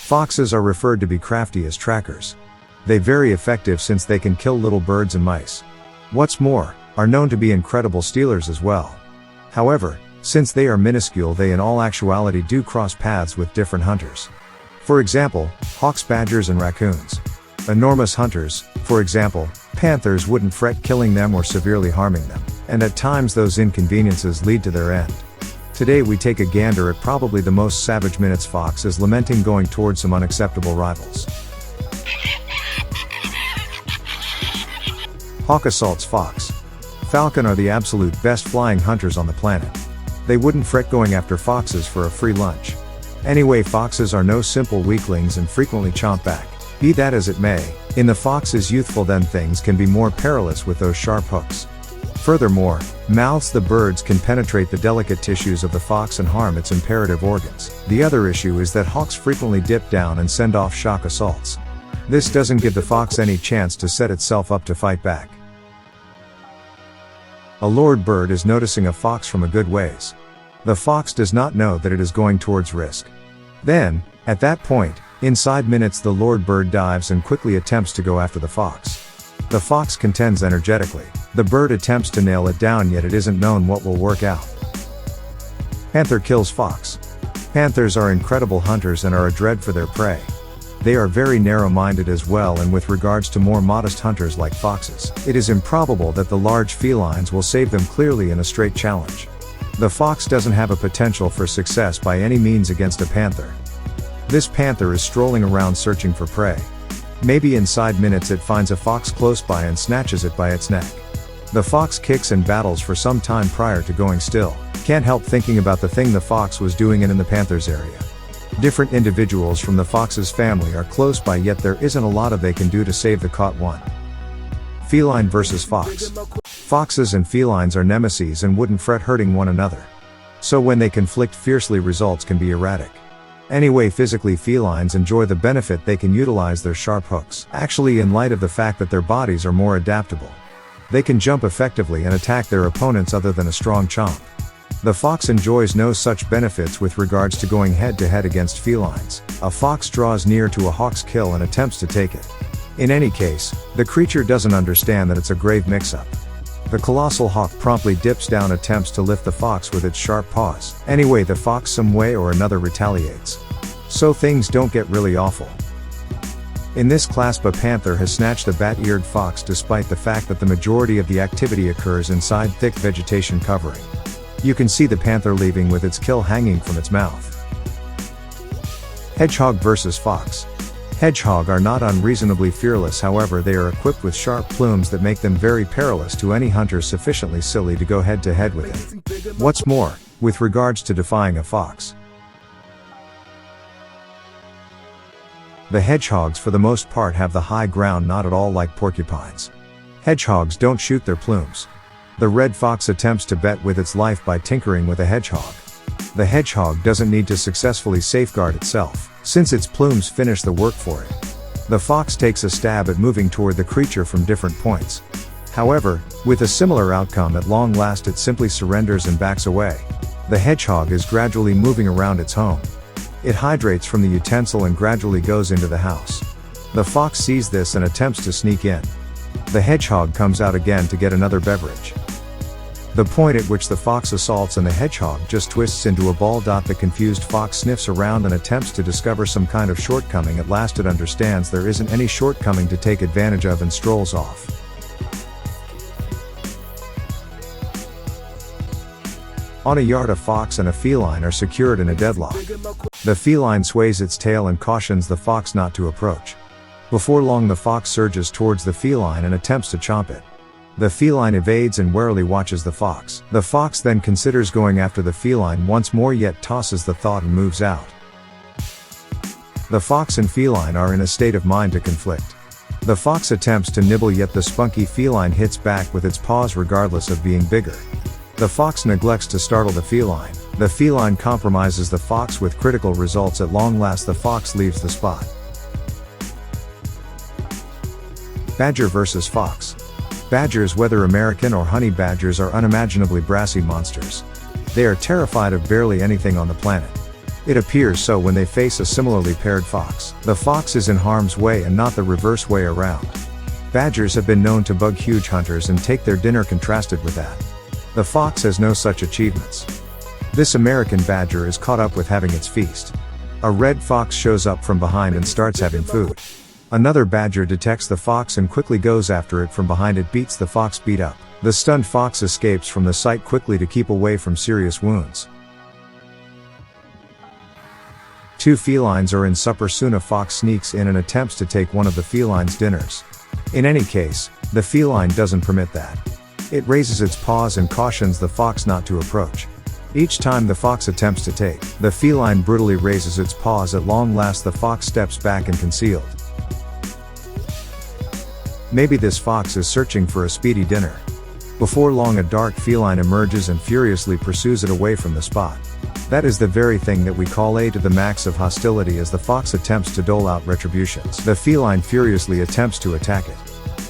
Foxes are referred to be crafty as trackers. They're very effective since they can kill little birds and mice. What's more, are known to be incredible stealers as well. However, since they are minuscule, they in all actuality do cross paths with different hunters. For example, hawks, badgers and raccoons. Enormous hunters, for example, panthers, wouldn't fret killing them or severely harming them, and at times those inconveniences lead to their end. Today we take a gander at probably the most savage minutes. Fox is lamenting going towards some unacceptable rivals. Hawk assaults fox. Falcon are the absolute best flying hunters on the planet. They wouldn't fret going after foxes for a free lunch. Anyway, foxes are no simple weaklings and frequently chomp back. Be that as it may, in the fox's youthful then things can be more perilous with those sharp hooks. Furthermore, mouths the birds can penetrate the delicate tissues of the fox and harm its imperative organs. The other issue is that hawks frequently dip down and send off shock assaults. This doesn't give the fox any chance to set itself up to fight back. A lured bird is noticing a fox from a good ways. The fox does not know that it is going towards risk. Then, at that point, inside minutes the lured bird dives and quickly attempts to go after the fox. The fox contends energetically. The bird attempts to nail it down, yet it isn't known what will work out. Panther kills fox. Panthers are incredible hunters and are a dread for their prey. They are very narrow-minded as well, and with regards to more modest hunters like foxes, it is improbable that the large felines will save them clearly in a straight challenge. The fox doesn't have a potential for success by any means against a panther. This panther is strolling around searching for prey. Maybe inside minutes it finds a fox close by and snatches it by its neck. The fox kicks and battles for some time prior to going still. Can't help thinking about the thing the fox was doing in the panther's area. Different individuals from the fox's family are close by, yet there isn't a lot they can do to save the caught one. Feline versus fox. Foxes and felines are nemesis and wouldn't fret hurting one another. So when they conflict fiercely, results can be erratic. Anyway, physically felines enjoy the benefit they can utilize their sharp hooks, actually in light of the fact that their bodies are more adaptable. They can jump effectively and attack their opponents other than a strong chomp. The fox enjoys no such benefits with regards to going head to head against felines. A fox draws near to a hawk's kill and attempts to take it. In any case, the creature doesn't understand that it's a grave mix-up. The colossal hawk promptly dips down, attempts to lift the fox with its sharp paws. Anyway, the fox some way or another retaliates. So things don't get really awful. In this clasp, a panther has snatched a bat-eared fox despite the fact that the majority of the activity occurs inside thick vegetation covering. You can see the panther leaving with its kill hanging from its mouth. Hedgehog versus fox. Hedgehog are not unreasonably fearless, however they are equipped with sharp plumes that make them very perilous to any hunter sufficiently silly to go head to head with it. What's more, with regards to defying a fox, the hedgehogs for the most part have the high ground, not at all like porcupines. Hedgehogs don't shoot their plumes. The red fox attempts to bet with its life by tinkering with a hedgehog. The hedgehog doesn't need to successfully safeguard itself, since its plumes finish the work for it. The fox takes a stab at moving toward the creature from different points. However, with a similar outcome, at long last it simply surrenders and backs away. The hedgehog is gradually moving around its home. It hydrates from the utensil and gradually goes into the house. The fox sees this and attempts to sneak in. The hedgehog comes out again to get another beverage. The point at which the fox assaults and the hedgehog just twists into a ball. The confused fox sniffs around and attempts to discover some kind of shortcoming. At last it understands there isn't any shortcoming to take advantage of and strolls off. On a yard, a fox and a feline are secured in a deadlock. The feline sways its tail and cautions the fox not to approach. Before long the fox surges towards the feline and attempts to chomp it. The feline evades and warily watches the fox. The fox then considers going after the feline once more, yet tosses the thought and moves out. The fox and feline are in a state of mind to conflict. The fox attempts to nibble, yet the spunky feline hits back with its paws regardless of being bigger. The fox neglects to startle the feline. The feline compromises the fox with critical results. At long last the fox leaves the spot. Badger versus fox. Badgers, whether American or honey badgers, are unimaginably brassy monsters. They are terrified of barely anything on the planet. It appears so when they face a similarly paired fox. The fox is in harm's way and not the reverse way around. Badgers have been known to bug huge hunters and take their dinner, contrasted with that. The fox has no such achievements. This American badger is caught up with having its feast. A red fox shows up from behind and starts having food. Another badger detects the fox and quickly goes after it from behind. It beats the fox beat up. The stunned fox escapes from the sight quickly to keep away from serious wounds. Two felines are in supper. Soon a fox sneaks in and attempts to take one of the felines' dinners. In any case, the feline doesn't permit that. It raises its paws and cautions the fox not to approach. Each time the fox attempts to take, the feline brutally raises its paws. At long last the fox steps back and concealed. Maybe this fox is searching for a speedy dinner. Before long a dark feline emerges and furiously pursues it away from the spot. That is the very thing that we call a to the max of hostility. As the fox attempts to dole out retributions, the feline furiously attempts to attack it.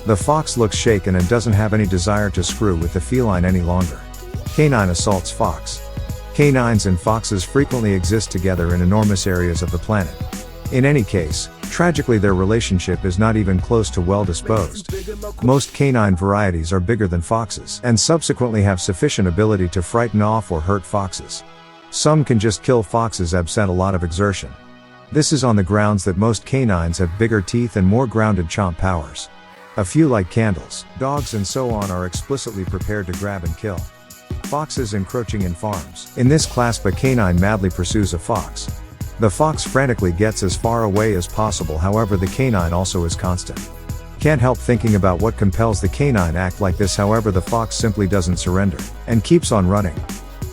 The fox looks shaken and doesn't have any desire to screw with the feline any longer. Canine assaults fox. Canines and foxes frequently exist together in enormous areas of the planet. In any case, tragically their relationship is not even close to well disposed. Most canine varieties are bigger than foxes, and subsequently have sufficient ability to frighten off or hurt foxes. Some can just kill foxes absent a lot of exertion. This is on the grounds that most canines have bigger teeth and more grounded chomp powers. A few, like candles, dogs and so on, are explicitly prepared to grab and kill. Foxes encroaching in farms. In this clasp a canine madly pursues a fox. The fox frantically gets as far away as possible, however the canine also is constant. Can't help thinking about what compels the canine act like this. However, the fox simply doesn't surrender, and keeps on running.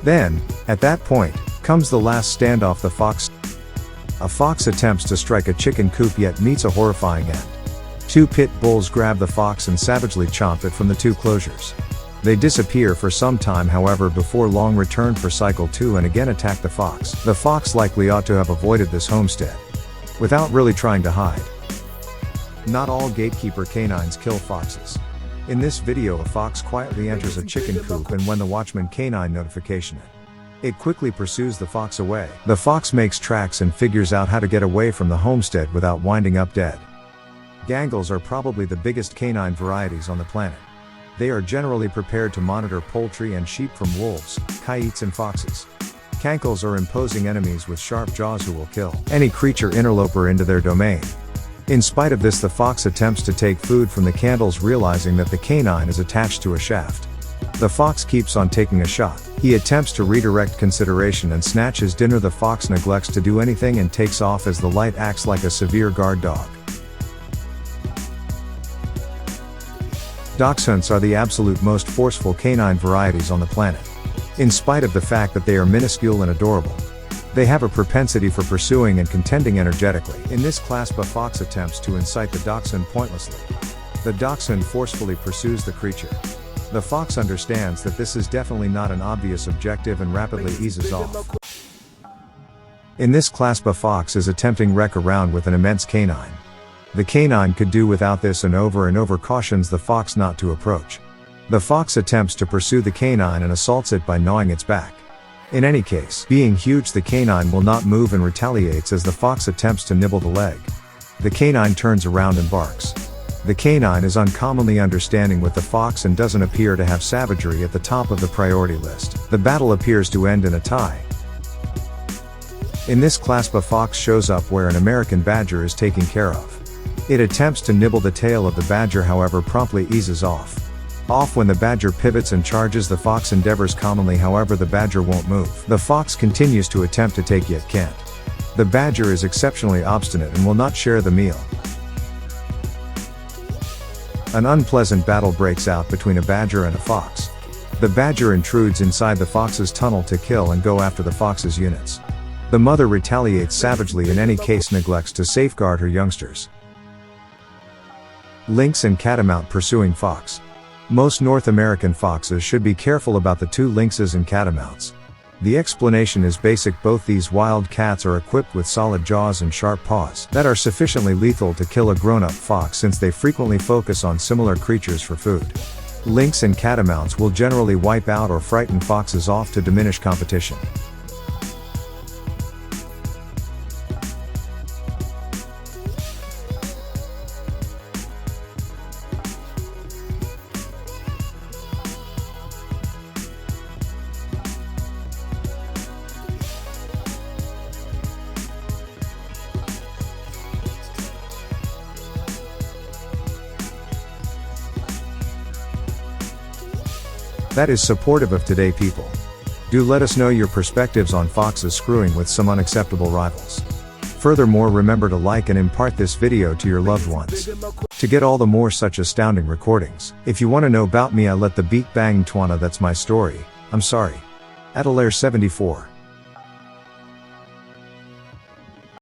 Then, at that point, comes the last standoff. A fox attempts to strike a chicken coop yet meets a horrifying end. Two pit bulls grab the fox and savagely chomp it from the two closures. They disappear for some time, however, before long return for cycle 2 and again attack the fox. The fox likely ought to have avoided this homestead without really trying to hide. Not all gatekeeper canines kill foxes. In this video a fox quietly enters a chicken coop, and when the watchman canine notification it quickly pursues the fox away. The fox makes tracks and figures out how to get away from the homestead without winding up dead. Gangles are probably the biggest canine varieties on the planet. They are generally prepared to monitor poultry and sheep from wolves, coyotes and foxes. Cankles are imposing enemies with sharp jaws who will kill any creature interloper into their domain. In spite of this, the fox attempts to take food from the candles, realizing that the canine is attached to a shaft. The fox keeps on taking a shot. He attempts to redirect consideration and snatch his dinner. The fox neglects to do anything and takes off as the light acts like a severe guard dog. Dachshunds are the absolute most forceful canine varieties on the planet. In spite of the fact that they are minuscule and adorable, they have a propensity for pursuing and contending energetically. In this clasp a fox attempts to incite the dachshund pointlessly. The dachshund forcefully pursues the creature. The fox understands that this is definitely not an obvious objective and rapidly eases off. In this clasp a fox is attempting wreck around with an immense canine. The canine could do without this, and over cautions the fox not to approach. The fox attempts to pursue the canine and assaults it by gnawing its back. In any case, being huge, the canine will not move and retaliates as the fox attempts to nibble the leg. The canine turns around and barks. The canine is uncommonly understanding with the fox and doesn't appear to have savagery at the top of the priority list. The battle appears to end in a tie. In this clasp a fox shows up where an American badger is taken care of. It attempts to nibble the tail of the badger, however promptly eases off. When the badger pivots and charges, the fox endeavors commonly, however the badger won't move. The fox continues to attempt to take yet can't. The badger is exceptionally obstinate and will not share the meal. An unpleasant battle breaks out between a badger and a fox. The badger intrudes inside the fox's tunnel to kill and go after the fox's units. The mother retaliates savagely, in any case neglects to safeguard her youngsters. Lynx and catamount pursuing fox. Most North American foxes should be careful about the two lynxes and catamounts. The explanation is basic: both these wild cats are equipped with solid jaws and sharp paws that are sufficiently lethal to kill a grown-up fox, since they frequently focus on similar creatures for food. Lynx and catamounts will generally wipe out or frighten foxes off to diminish competition. That is supportive of today people. Do let us know your perspectives on foxes screwing with some unacceptable rivals. Furthermore, remember to like and impart this video to your loved ones. To get all the more such astounding recordings. If you want to know about me, I let the beat bang twana, that's my story. I'm sorry. Adelaire 74.